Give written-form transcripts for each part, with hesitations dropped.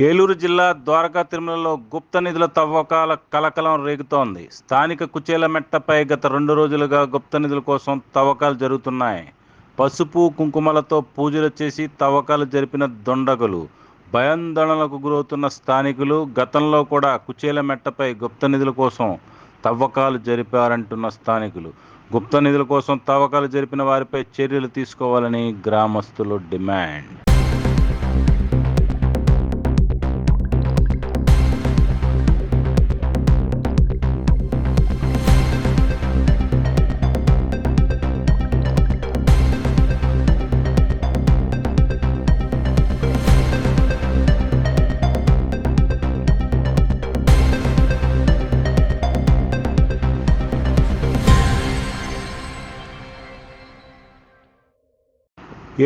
ఏలూరు జిల్లా ద్వారకా తిరుమలలో గుప్త నిధుల తవ్వకాల కలకలం రేగుతోంది. స్థానిక కుచేలమెట్టపై గత 2 రోజులుగా గుప్త నిధుల కోసం తవ్వకాలు జరుగుతున్నాయి. పసుపు, కుంకుమలతో పూజలు చేసి తవ్వకాలు జరిపిన దుండగులు భయాందోళనలకు గురవుతున్న స్థానికులు గతంలో కూడా కుచేలమెట్టపై గుప్త నిధుల కోసం తవ్వకాలు జరిపారంటున్న స్థానికులు. గుప్త నిధుల కోసం తవ్వకాలు జరిపిన వారిపై చర్యలు తీసుకోవాలని గ్రామస్తులు డిమాండ్.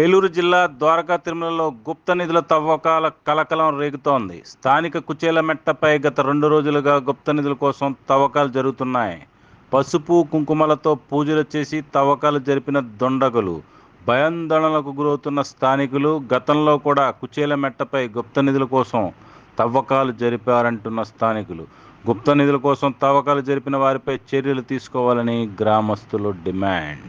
ఏలూరు జిల్లా ద్వారకా తిరుమలలో గుప్త నిధుల తవ్వకాల కలకలం రేగుతోంది. స్థానిక కుచేలమెట్టపై గత 2 రోజులుగా గుప్త నిధుల కోసం తవ్వకాలు జరుగుతున్నాయి. పసుపు, కుంకుమలతో పూజలు చేసి తవ్వకాలు జరిపిన దుండగులు భయాందోళనలకు గురవుతున్న స్థానికులు గతంలో కూడా కుచేలమెట్టపై గుప్త నిధుల కోసం తవ్వకాలు జరిపారంటున్న స్థానికులు. గుప్త నిధుల కోసం తవ్వకాలు జరిపిన వారిపై చర్యలు తీసుకోవాలని గ్రామస్తులు డిమాండ్.